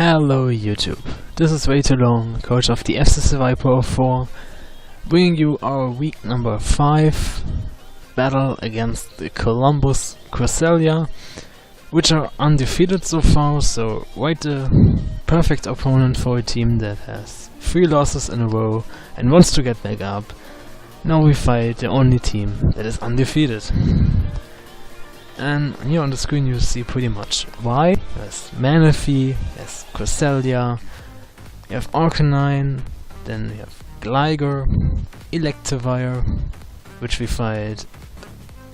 Hello YouTube, this is Way Too Long, coach of the Seviper 4, bringing you our week number 5 battle against the Columbus Cresselias, which are undefeated so far, so right the perfect opponent for a team that has 3 losses in a row and wants to get back up. Now we fight the only team that is undefeated. And here on the screen you see pretty much why. There's Manaphy, there's Cresselia, you have Arcanine, then you have Gligar, Electivire, which we fight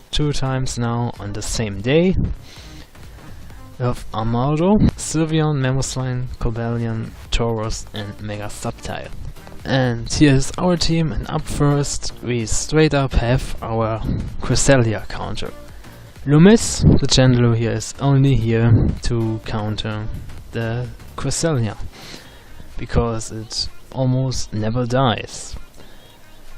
2 times now on the same day. We have Armaldo, Sylveon, Mamoswine, Cobalion, Tauros and Mega Subtile. And here's our team, and up first we straight up have our Cresselia counter. Loomis, the Chandler here, is only here to counter the Cresselia, because it almost never dies.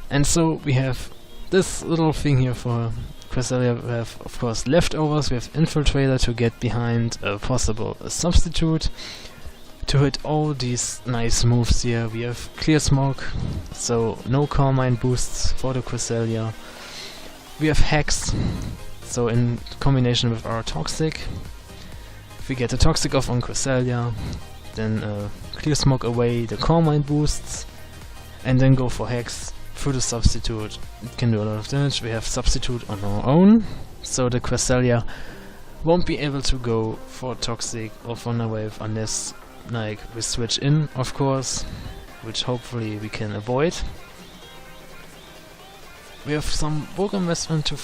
And so we have this little thing here for Cresselia. We have, of course, leftovers. We have Infiltrator to get behind a possible substitute, to hit all these nice moves here. We have Clear Smoke, so no Carmine boosts for the Cresselia. We have Hex, so in combination with our Toxic, if we get the Toxic off on Cresselia, then Clear Smoke away the Carmine boosts, and then go for Hex through the Substitute. It can do a lot of damage. We have Substitute on our own, so the Cresselia won't be able to go for Toxic or Thunder Wave unless like we switch in, of course, which hopefully we can avoid. We have some bulk investment to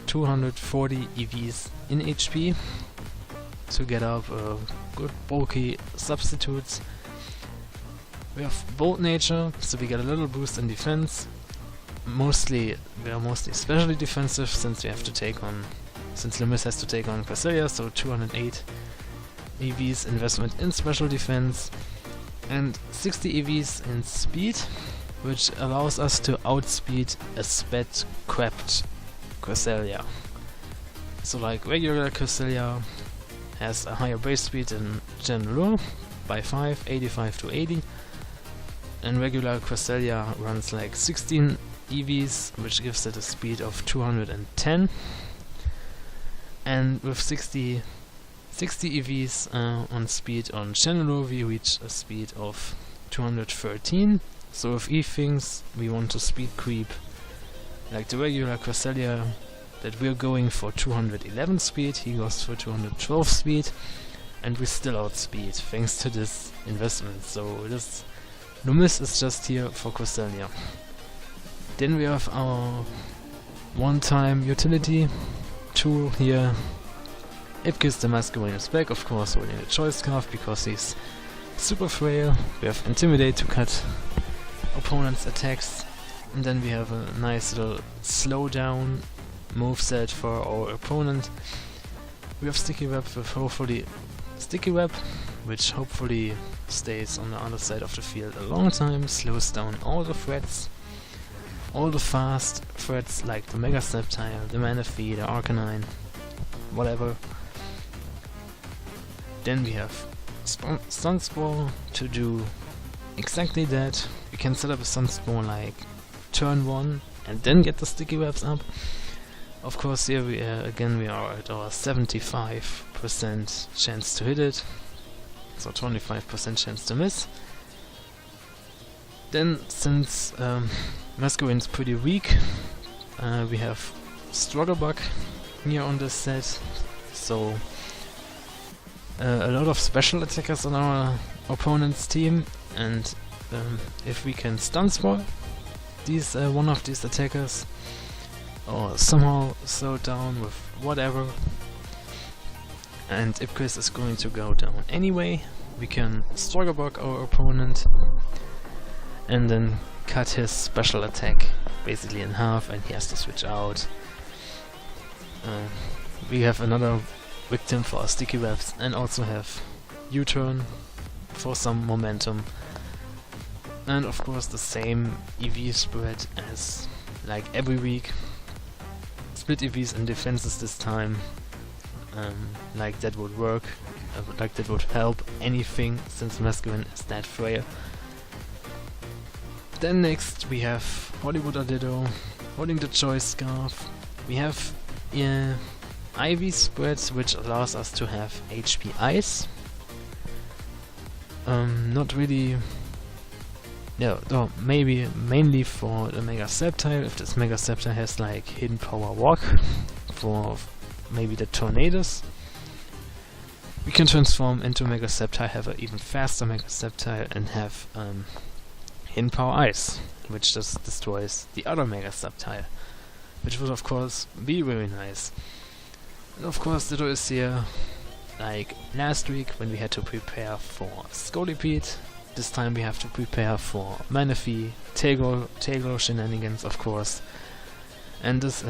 240 EVs in HP to get up good bulky substitutes. We have Bold Nature, so we get a little boost in defense. We are mostly specially defensive since Loomis has to take on Cresselia, so 208 EVs investment in special defense and 60 EVs in speed, which allows us to outspeed a sped-crapped Cresselia. So like regular Cresselia has a higher base speed than General by 85 to 80, and regular Cresselia runs like 16 EVs, which gives it a speed of 210, and with 60 EVs on speed on General we reach a speed of 213. So with E-Things we want to speed creep like the regular Cresselia that we're going for 211 speed, he goes for 212 speed, and we still outspeed thanks to this investment. So this Loomis is just here for Cresselia. Then we have our one-time utility tool here. Ipkiss the Masquerade is back, of course, holding the Choice Scarf because he's super frail. We have Intimidate to cut opponents' attacks, and then we have a nice little slowdown moveset for our opponent. We have Sticky Web with hopefully Sticky Web, which hopefully stays on the other side of the field a long time, slows down all the threats, all the fast threats like the Mega Subtile, the Manaphy, the Arcanine, whatever. Then we have Stun Spore to do exactly that. We can set up a Stun Spore like turn 1 and then get the Sticky Webs up. Of course here we again we are at our 75% chance to hit it, so 25% chance to miss. Then since Masquerade is pretty weak, we have Strugglebug here on this set, so a lot of special attackers on our opponent's team, and if we can stun spore these one of these attackers or somehow slow down with whatever, and Ipkiss is going to go down anyway, we can Strugglebug our opponent and then cut his special attack basically in half, and he has to switch out. We have another victim for our Sticky Webs and also have U-turn for some momentum, and of course the same EV spread as like every week. Split EVs and defenses this time, like that would work. like that would help anything since masculine is that frail. Then next we have Hollywood Ditto holding the choice scarf. We have Ivy spreads, which allows us to have HP ice. Not really. Yeah, no, maybe mainly for the Mega Sceptile, if this Mega Sceptile has like hidden power walk for maybe the tornadoes. We can transform into Mega Sceptile, have an even faster Mega Sceptile, and have hidden power ice, which just destroys the other Mega Sceptile, which would of course be very nice. And of course Ditto is here, like last week when we had to prepare for Steigerlied. This time we have to prepare for Manaphy, Tailglow shenanigans of course, and this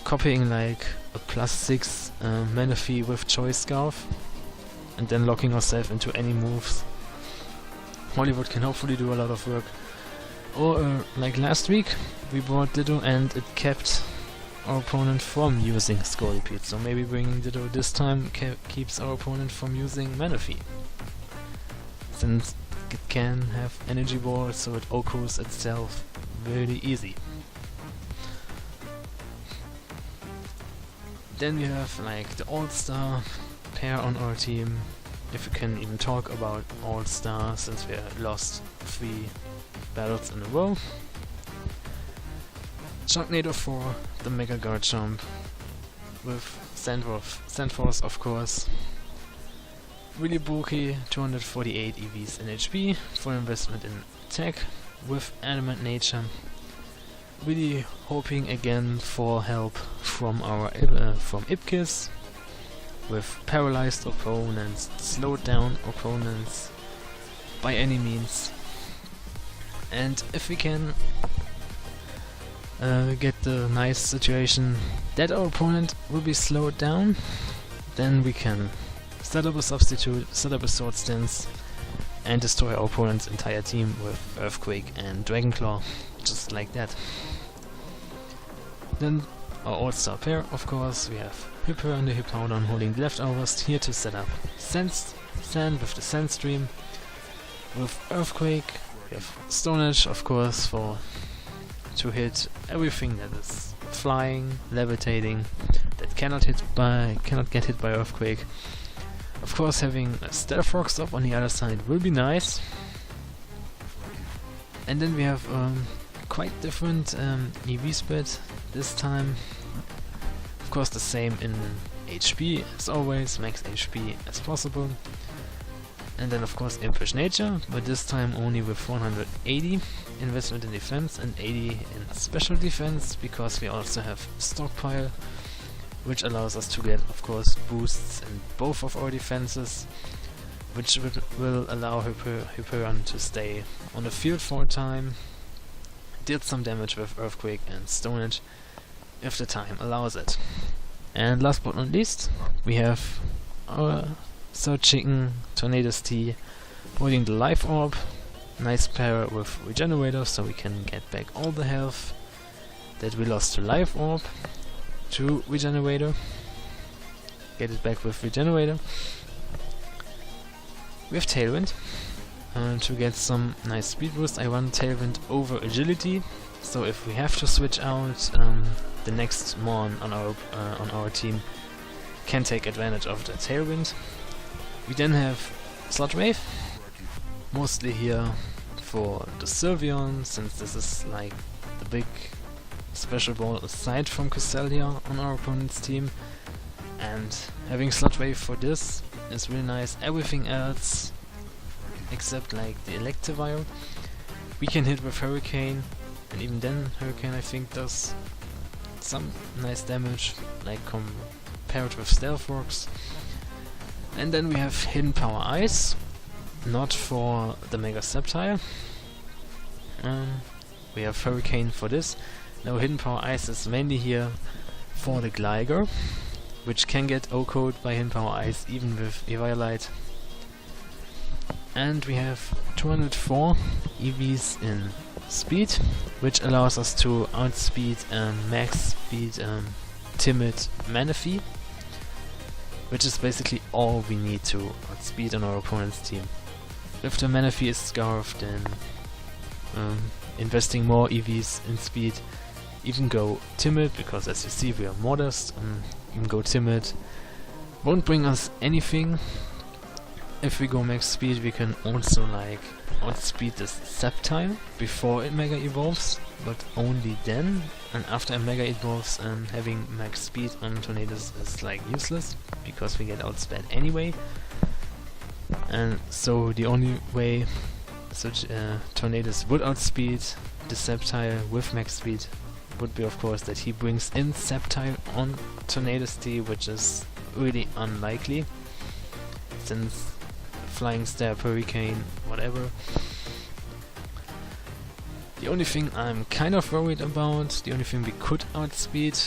copying like a +6 Manaphy with choice scarf, and then locking ourselves into any moves. Hollywood can hopefully do a lot of work. Or like last week we brought Ditto and it kept our opponent from using Steigerlied, so maybe bringing Ditto this time keeps our opponent from using Manaphy, since it can have energy balls, so it OHKOs itself really easy. Then we have like the all-star pair on our team, if we can even talk about all-star since we lost 3 battles in a row. Sharknado for the Mega Guard Jump with Sandforce of course. Really bulky, 248 EVs in HP for investment in attack with Adamant Nature. Really hoping again for help from our from Ipkiss with paralyzed opponents, slowed down opponents by any means. And if we can get the nice situation that our opponent will be slowed down, then we can set up a substitute, set up a sword stance, and destroy our opponent's entire team with Earthquake and Dragonclaw, just like that. Then our all-star pair, of course, we have Hyper and the Hippowdon holding the leftovers here to set up Sand with the Sand Stream. With Earthquake, we have Stone Edge, of course, to hit everything that is flying, levitating, that cannot get hit by Earthquake. Of course, having a Stealth Rock Stop on the other side will be nice. And then we have quite different EV split this time. Of course, the same in HP as always, max HP as possible. And then of course Impish Nature, but this time only with 480 investment in defense and 80 in special defense, because we also have Stockpile, which allows us to get, of course, boosts in both of our defenses, which will allow Hyperion to stay on the field for a time, deal some damage with Earthquake and Stone Edge if the time allows it. And last but not least, we have our Third Chicken, Tornadoes T, holding the Life Orb. Nice pair with Regenerator, so we can get back all the health that we lost to Life Orb to Regenerator. Get it back with Regenerator. We have Tailwind. To get some nice speed boost, I run Tailwind over Agility, so if we have to switch out, the next Mon on our team can take advantage of the Tailwind. We then have Sludge Wave, mostly here for the Sylveon, since this is like the big special ball aside from Cresselia on our opponent's team, and having Sludge Wave for this is really nice. Everything else, except like the Electivire, we can hit with Hurricane, and even then Hurricane I think does some nice damage, like compared with Stealth Rocks. And then we have Hidden Power Ice, not for the Mega Sceptile. We have Hurricane for this. Now Hidden Power Ice is mainly here for the Gligar, which can get OHKO'd by Hidden Power Ice even with Eviolite. And we have 204 EVs in speed, which allows us to outspeed max speed timid Manaphy. which is basically all we need to outspeed on our opponent's team. If the Manaphy is scarfed, then investing more EVs in speed, even go timid, because as you see we are modest, even go timid won't bring us anything. If we go max speed, we can also like outspeed this Sceptile before it mega evolves, but only then. And after it mega evolves, having max speed on Tornadus is like useless, because we get outsped anyway. And so the only way such Tornadus would outspeed the Sceptile with max speed would be, of course, that he brings in Sceptile on Tornadus T, which is really unlikely, since Flying Stab, Hurricane, whatever. The only thing I'm kind of worried about, the only thing we could outspeed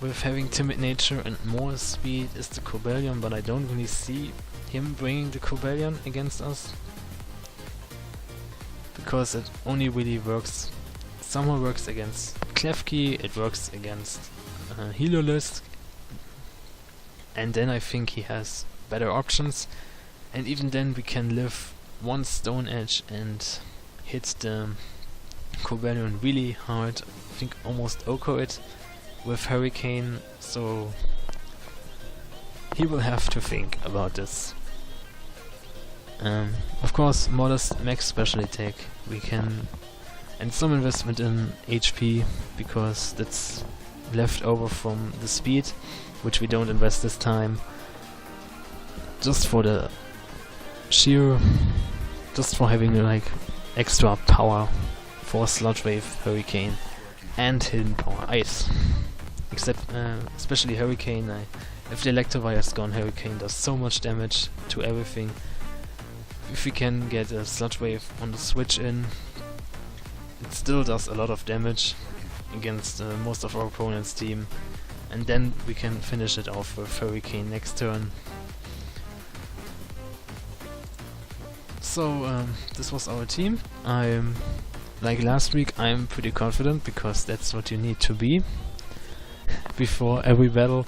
with having timid nature and more speed is the Cobalion, but I don't really see him bringing the Cobalion against us, because it only really works, somehow works against Klefki, it works against Heliolisk, and then I think he has better options, and even then we can live one Stone Edge and hit the Cobalion really hard, I think almost Oko it with Hurricane, so he will have to think about this. Of course, modest max special attack we can, and some investment in HP, because that's left over from the speed, which we don't invest this time, just for the sheer, just for having like extra power for Sludge Wave, Hurricane, and Hidden Power Ice. Except, especially Hurricane, if the Electivire is gone, Hurricane does so much damage to everything. If we can get a Sludge Wave on the switch in, it still does a lot of damage against most of our opponent's team, and then we can finish it off with Hurricane next turn. So this was our team. Like last week, I'm pretty confident, because that's what you need to be before every battle,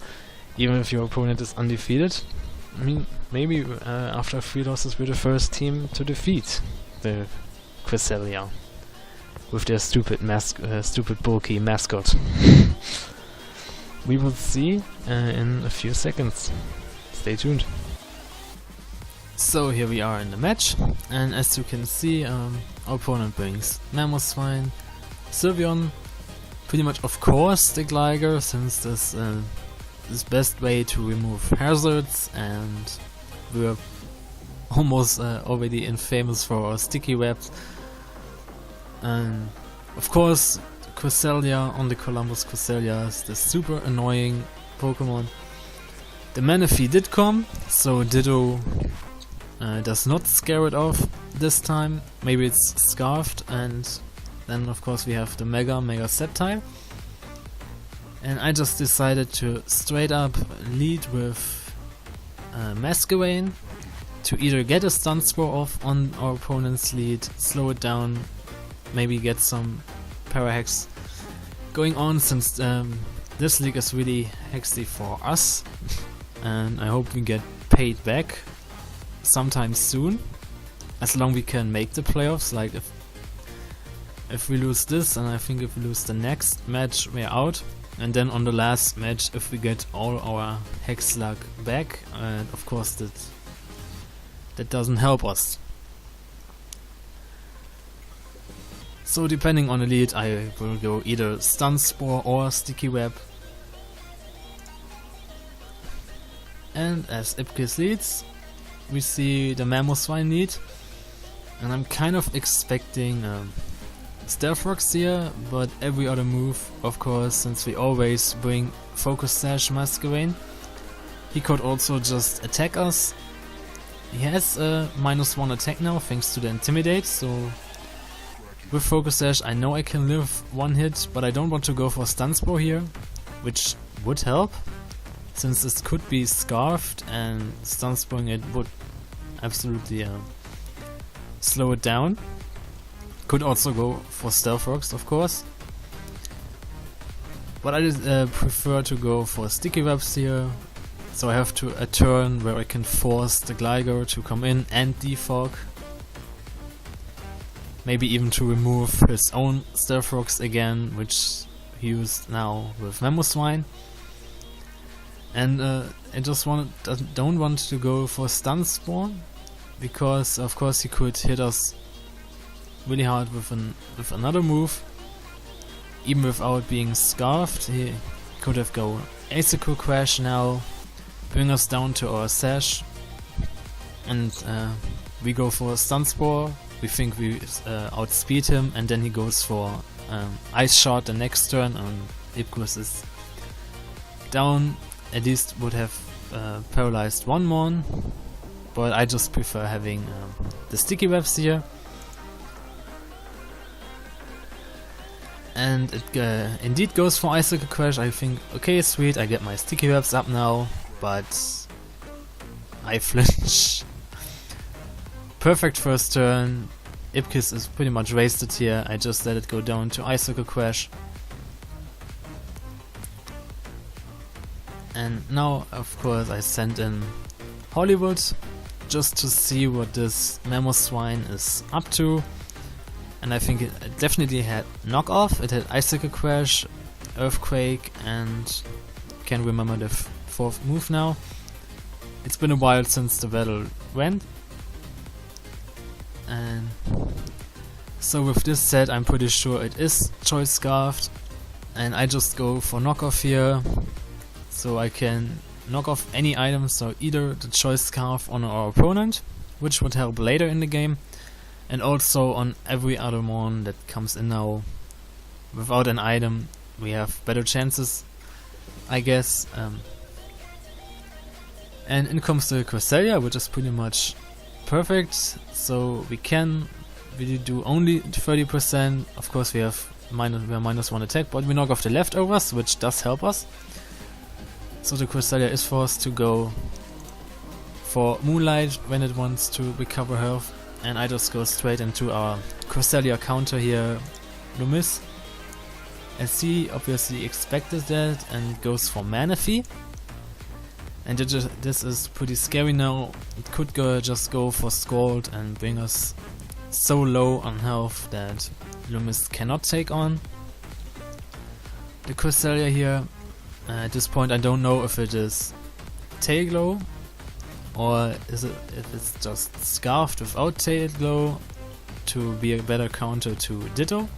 even if your opponent is undefeated. I mean, maybe after 3 losses we're the first team to defeat the Cresselia with their stupid stupid bulky mascot. We will see in a few seconds. Stay tuned. So here we are in the match, and as you can see, our opponent brings Mamoswine, Sylveon, pretty much of course the Gligar, since this is best way to remove hazards, and we're almost already infamous for our sticky webs. And of course Cresselia on the Columbus Cresselias, the super annoying Pokemon. The Manaphy did come, so Ditto does not scare it off this time. Maybe it's scarfed, and then of course we have the Mega Sceptile. And I just decided to straight up lead with Masquerain to either get a Stun Spore off on our opponent's lead, slow it down, maybe get some Parahex going on, since this league is really hexy for us. And I hope we get paid back sometime soon, as long we can make the playoffs. Like if we lose this, and I think if we lose the next match, we're out. And then on the last match, if we get all our hex luck back, and of course that doesn't help us. So depending on the lead, I will go either Stun Spore or Sticky Web. And as Ipkiss leads, we see the Mamoswine lead, and I'm kind of expecting Stealth Rocks here, but every other move, of course, since we always bring Focus Sash Masquerain. He could also just attack us. He has a -1 attack now thanks to the Intimidate, so with Focus Sash I know I can live one hit, but I don't want to go for Stun Spore here, which would help, since this could be scarfed, and Stun Sporing it would absolutely slow it down. Could also go for Stealth Rocks, of course, but I prefer to go for Sticky Webs here, So I have to a turn where I can force the Glider to come in and defog. Maybe even to remove his own Stealth Rocks again, which he used now with Mamoswine. And I just don't want to go for Stun Spawn, because of course he could hit us really hard with another move. Even without being scarfed, he could have go Icicle Crash now, bring us down to our Sash, and we go for Stun Spore. We think we outspeed him, and then he goes for Ice Shot the next turn, and Ipkus is down. At least would have paralyzed one Mon, but I just prefer having the sticky webs here. And it indeed goes for Icicle Crash. I think, okay, sweet, I get my sticky webs up now, but I flinch. Perfect first turn. Ipkiss is pretty much wasted here. I just let it go down to Icicle Crash. And now, of course, I sent in Hollywood just to see what this Mamoswine is up to. And I think it definitely had knockoff. It had Icicle Crash, Earthquake, and can't remember the fourth move now. It's been a while since the battle went. And so with this set, I'm pretty sure it is Choice Scarfed. And I just go for knockoff here. So I can knock off any item, so either the Choice Scarf on our opponent, which would help later in the game, and also on every other Mon that comes in now. Without an item, we have better chances, I guess. And in comes the Cresselia, which is pretty much perfect, so we can really do only 30%. Of course we have -1 attack, but we knock off the leftovers, which does help us. So the Cresselia is forced to go for Moonlight when it wants to recover health, and I just go straight into our Cresselia counter here, Loomis. SC obviously expected that and goes for Manaphy. And this is pretty scary now. It could just go for Scald and bring us so low on health that Loomis cannot take on the Cresselia here. At this point I don't know if it is Tail Glow or if it's just Scarfed without Tail Glow to be a better counter to Ditto.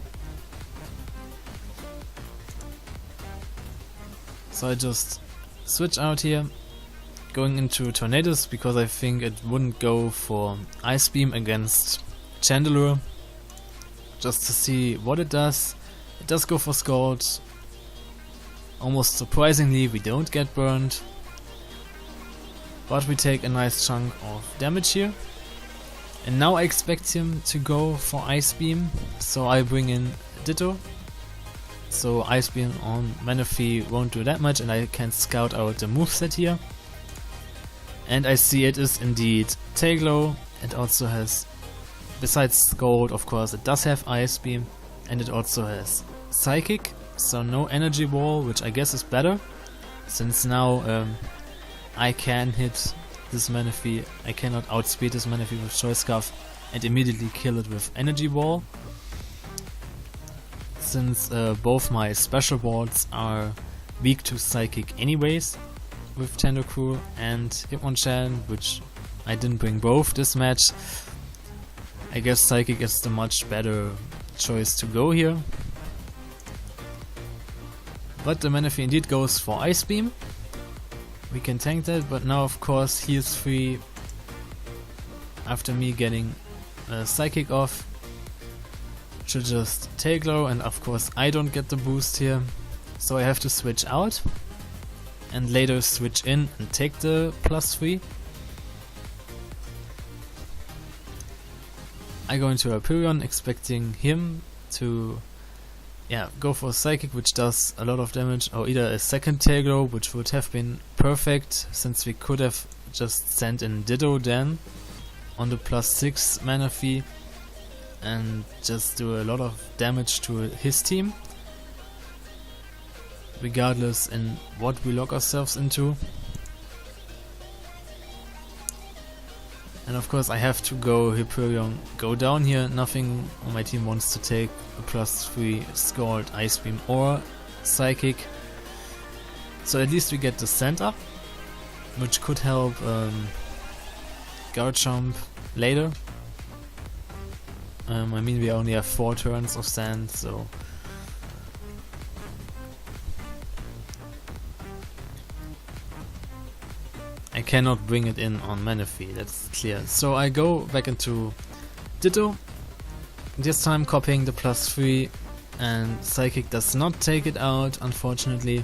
So I just switch out here, going into Tornadoes because I think it wouldn't go for Ice Beam against Chandelure, just to see what it does. It does go for Scald. Almost surprisingly, we don't get burned, but we take a nice chunk of damage here. And now I expect him to go for Ice Beam, so I bring in Ditto. So Ice Beam on Manaphy won't do that much, and I can scout out the moveset here. And I see it is indeed Tail Glow. It also has, besides Scald, of course, it does have Ice Beam, and it also has Psychic. So no energy wall, which I guess is better, since now I can hit this Manaphy. I cannot outspeed this Manaphy with Choice Scarf and immediately kill it with energy wall, since both my special balls are weak to Psychic anyways, with Tentacruel and Hitmonchan, which I didn't bring both this match. I guess Psychic is the much better choice to go here. But the Manaphy indeed goes for Ice Beam. We can tank that, but now of course he is free after me getting Psychic off. Should just Tail Glow, and of course I don't get the boost here. So I have to switch out and later switch in and take the +3. I go into Hyperion expecting him to go for Psychic, which does a lot of damage, or either a second Tail Glow, which would have been perfect, since we could have just sent in Ditto then on the +6 Manaphy and just do a lot of damage to his team, regardless in what we lock ourselves into. And of course I have to go Hyperion, go down here. Nothing on my team wants to take a +3 Scald, Ice Beam or Psychic. So at least we get the sand up, which could help Garchomp later. I mean, we only have 4 turns of sand, so I cannot bring it in on Manaphy, that's clear. So I go back into Ditto, this time copying the +3, and Psychic does not take it out, unfortunately,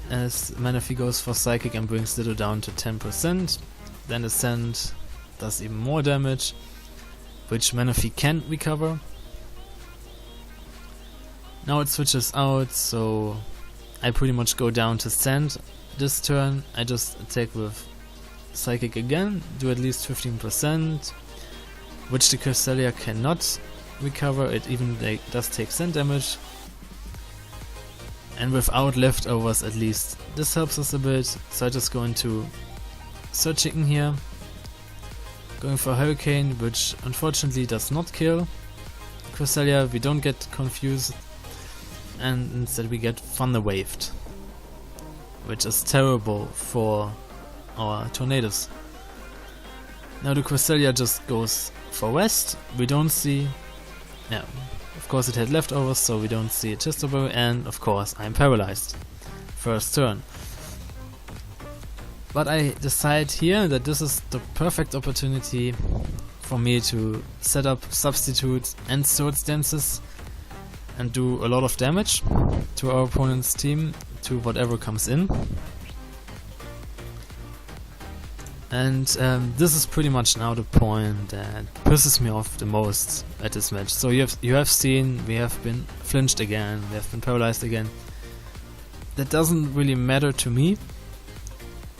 as Manaphy goes for Psychic and brings Ditto down to 10%. Then the Sand does even more damage, which Manaphy can recover. Now it switches out, so I pretty much go down to Sand. This turn I just attack with Psychic again, do at least 15%, which the Cresselia cannot recover. It even does take sand damage, and without leftovers at least this helps us a bit. So I just go into Surge Chicken here, going for Hurricane, which unfortunately does not kill Cresselia. We don't get confused, and instead we get Thunder Waved, which is terrible for our Tornadoes. Now the Cresselia just goes for West. We don't see, yeah, of course it had leftovers, so we don't see a Chesterberry, and of course I'm paralyzed. First turn. But I decide here that this is the perfect opportunity for me to set up Substitute and Swords Dances and do a lot of damage to our opponent's team, to whatever comes in. And this is pretty much now the point that pisses me off the most at this match. So you have seen we have been flinched again, we have been paralyzed again. That doesn't really matter to me,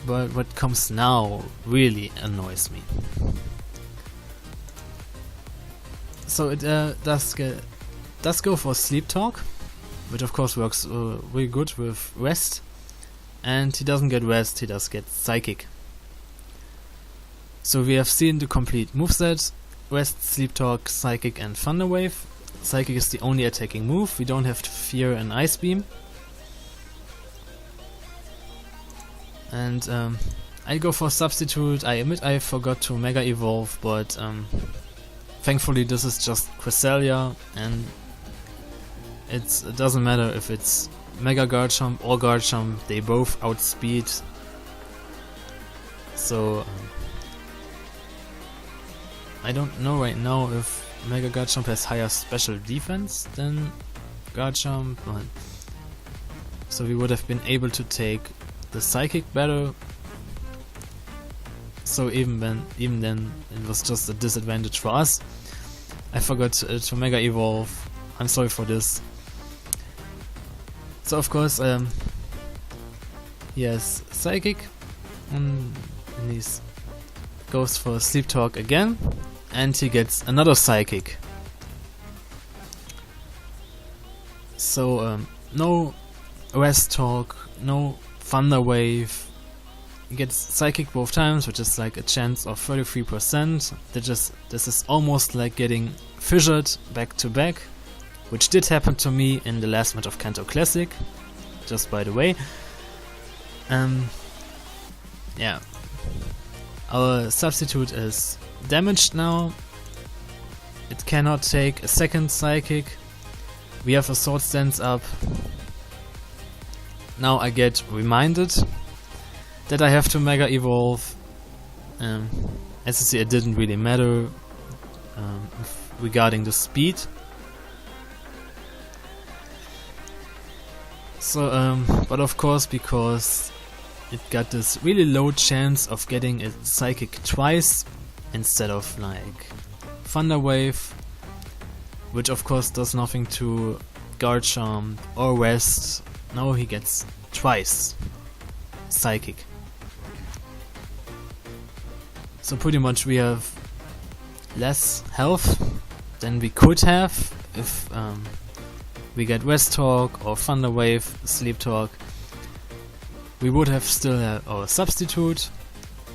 but what comes now really annoys me. So it does go for Sleep Talk, which of course works really good with Rest, and he doesn't get Rest, he does get Psychic. So we have seen the complete moveset: Rest, Sleep Talk, Psychic and Thunder Wave. Psychic is the only attacking move, we don't have to fear an Ice Beam. And I go for Substitute. I admit I forgot to Mega Evolve, but thankfully this is just Cresselia, and it doesn't matter if it's Mega Garchomp or Garchomp, they both outspeed. So I don't know right now if Mega Garchomp has higher special defense than Garchomp, but so we would have been able to take the Psychic better. So even then it was just a disadvantage for us. I forgot to Mega Evolve. I'm sorry for this. So of course he has Psychic, and he goes for Sleep Talk again, and he gets another Psychic. So no Rest Talk, no Thunder Wave. He gets Psychic both times, which is like a chance of 33%. This is almost like getting fissured back to back, which did happen to me in the last match of Kanto Classic, just by the way. Yeah, our Substitute is damaged now. It cannot take a second Psychic. We have a Swords Dance up. Now I get reminded that I have to Mega Evolve. As you see, it didn't really matter regarding the speed. So, but of course, because it got this really low chance of getting a Psychic twice instead of like Thunder Wave, which of course does nothing to Garchomp or Rest. Now he gets twice Psychic. So pretty much we have less health than we could have if we get Rest Talk or Thunder Wave, Sleep Talk. We would have still had our Substitute,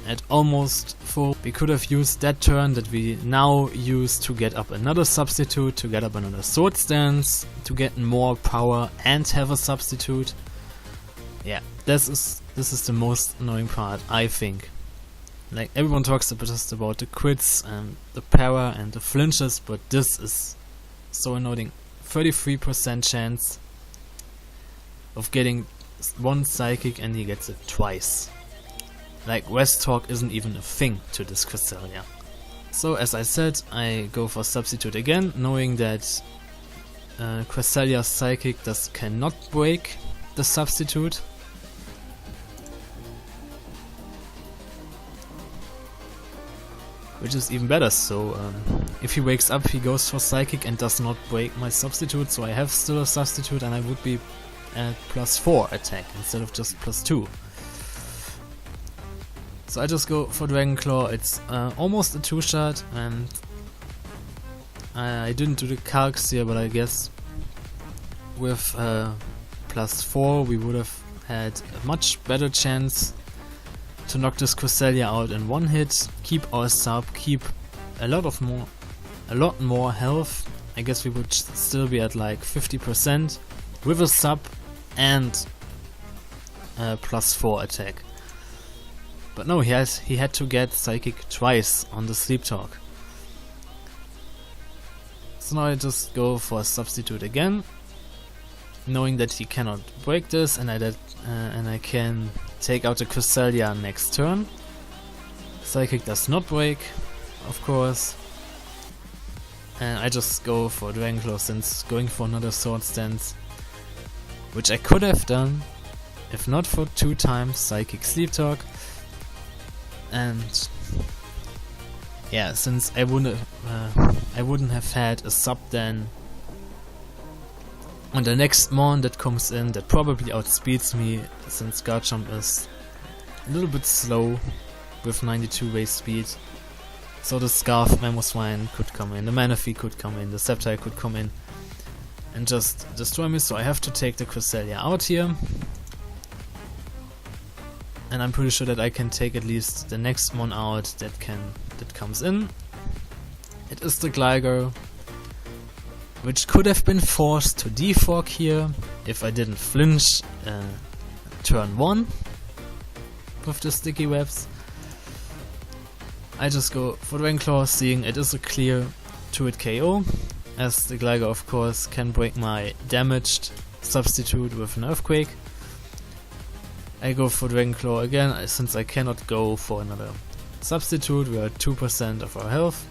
at almost full. We could have used that turn that we now use to get up another substitute, to get up another sword stance, to get more power and have a substitute. Yeah, this is the most annoying part, I think. Like, everyone talks just about the crits and the power and the flinches, but this is so annoying. 33% chance of getting one psychic and he gets it twice. Like, rest talk isn't even a thing to this Cresselia. So as I said, I go for substitute again, knowing that Cresselia's psychic cannot break the substitute. Which is even better, so if he wakes up he goes for psychic and does not break my substitute, so I have still a substitute and I would be at +4 attack instead of just +2. So I just go for Dragon Claw. It's almost a 2-shot, and I didn't do the calcs here, but I guess with +4 we would have had a much better chance to knock this Cresselia out in one hit, keep our sub, keep a lot more health. I guess we would still be at like 50% with a sub and +4 attack. But no, he had to get psychic twice on the sleep talk. So now I just go for a substitute again, knowing that he cannot break this, and I can take out the Cresselia next turn. Psychic does not break, of course. And I just go for Dragon Claw, since going for another sword stance, which I could have done if not for 2 times psychic sleep talk. And yeah, since I wouldn't have had a sub then on the next mon that comes in, that probably outspeeds me, since guard jump is a little bit slow with 92 base speed. So the Scarf Mamoswine could come in, the Manaphy could come in, the Sceptile could come in and just destroy me, so I have to take the Cresselia out here. And I'm pretty sure that I can take at least the next mon out that comes in. It is the Gligar, which could have been forced to defog here if I didn't flinch turn 1 with the sticky webs. I just go for Dragon Claw, seeing it is a clear 2-hit KO, as the Gligar of course can break my damaged substitute with an Earthquake. I go for Dragon Claw again, since I cannot go for another substitute. We are at 2% of our health.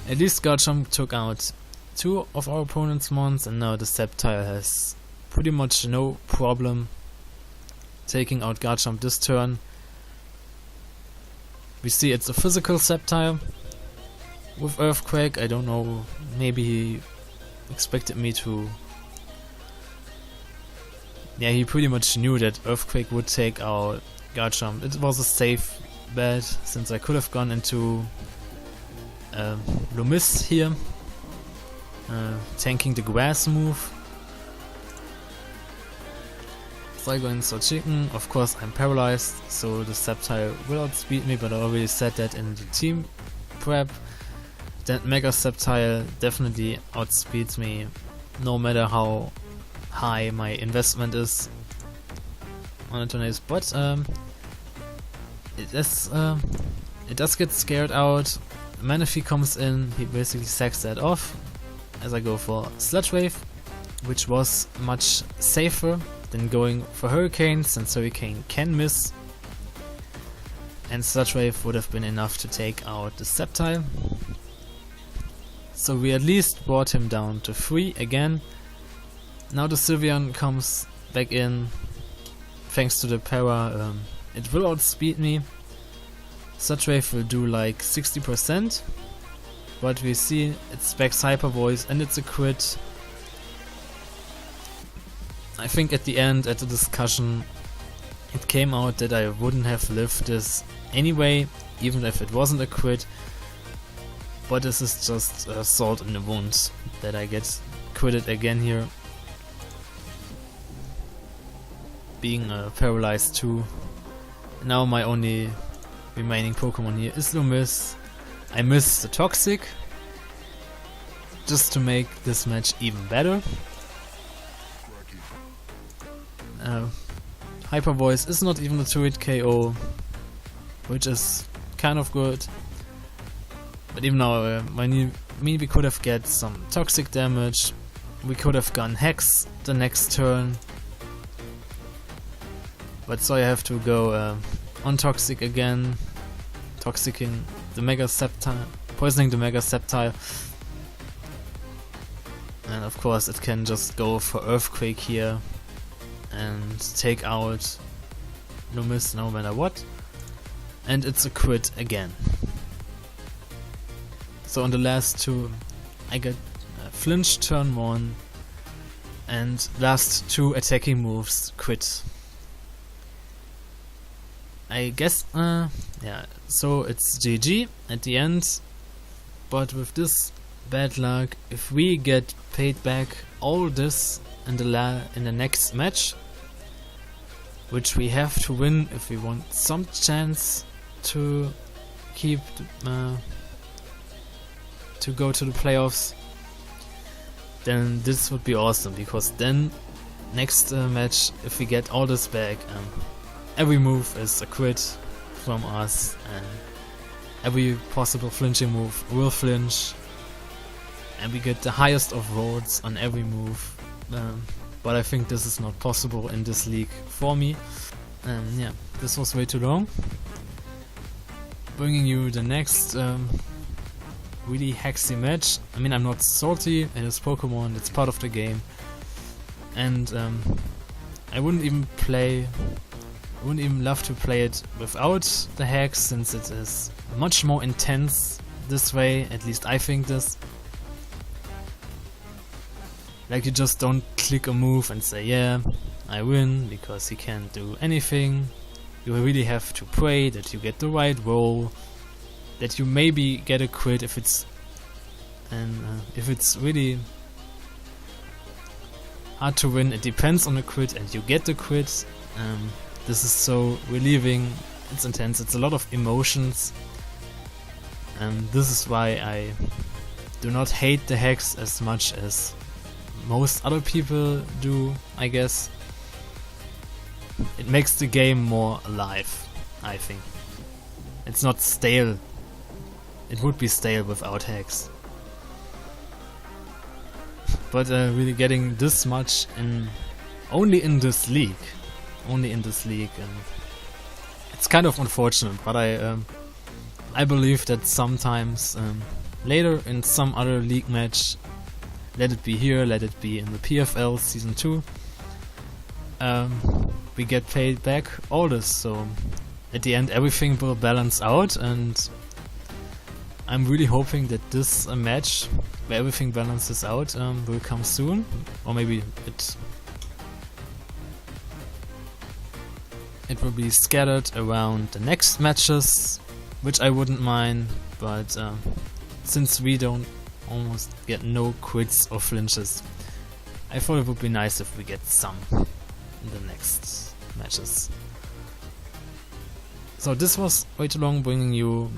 At least Guard Jump took out 2 of our opponent's mons, and now the Sceptile has pretty much no problem taking out Guard Jump this turn. We see it's a physical Sceptile with Earthquake. I don't know, maybe he expected me to... Yeah, he pretty much knew that Earthquake would take out Guard Jump. It was a safe bet, since I could have gone into Loomis here, tanking the grass move. So I go in Sword Chicken. Of course I'm paralyzed, so the Sceptile will outspeed me, but I already said that in the team prep. That Mega Sceptile definitely outspeeds me, no matter how high my investment is on a tornado. But it does get scared out. Manaphy comes in, he basically sacks that off as I go for Sludge Wave, which was much safer than going for Hurricane, since Hurricane can miss, and Sludge Wave would have been enough to take out the Sceptile. So we at least brought him down to 3 again. Now the Sylveon comes back in, thanks to the para. It will outspeed me. Sludge Wave will do like 60%, but we see it specs Hyper Voice and it's a crit. I think at the end, at the discussion, it came out that I wouldn't have lived this anyway, even if it wasn't a crit. But this is just salt in the wounds that I get critted again here. Being paralyzed too. Now my only remaining Pokemon here is Loomis. I miss the Toxic, just to make this match even better. Hyper Voice is not even a 2-hit KO, which is kind of good. But even now, we could have get some toxic damage. We could have gone Hex the next turn. But so I have to go on Toxic again, toxicing the Mega Sceptile, poisoning the Mega Sceptile. And of course it can just go for Earthquake here and take out Loomis no matter what. And it's a crit again. So on the last two I get Flinch turn 1 and last 2 attacking moves crit. I guess, yeah, so it's GG at the end, but with this bad luck, if we get paid back all this in the next match, which we have to win if we want some chance to keep to go to the playoffs, then this would be awesome, because then next match, if we get all this back, every move is a crit from us, and every possible flinching move will flinch, and we get the highest of votes on every move. But I think this is not possible in this league for me. Yeah, this was way too long. Bringing you the next really hexy match. I mean, I'm not salty, it is Pokemon, it's part of the game. And I wouldn't even love to play it without the hex, since it is much more intense this way, at least I think this. Like, you just don't click a move and say, yeah, I win, because he can't do anything. You really have to pray that you get the right roll, that you maybe get a crit if it's really hard to win, it depends on the crit and you get the crit. This is so relieving, it's intense, it's a lot of emotions, and this is why I do not hate the hex as much as most other people do, I guess. It makes the game more alive, I think. It's not stale. It would be stale without hex. But really getting this much only in this league, and it's kind of unfortunate, but I believe that sometimes later in some other league match, let it be here, let it be in the PFL Season 2, we get paid back all this, so at the end everything will balance out, and I'm really hoping that this match where everything balances out will come soon, or maybe it will be scattered around the next matches, which I wouldn't mind, but since we don't almost get no quits or flinches, I thought it would be nice if we get some in the next matches. So this was way too long, bringing you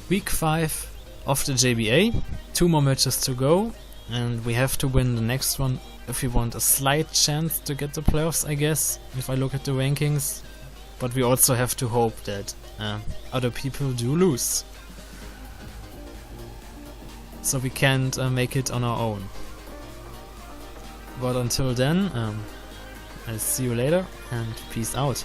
week 5 of the JBA. 2 more matches to go, and we have to win the next one if we want a slight chance to get the playoffs, I guess, if I look at the rankings. But we also have to hope that other people do lose, so we can't make it on our own. But until then, I'll see you later, and peace out.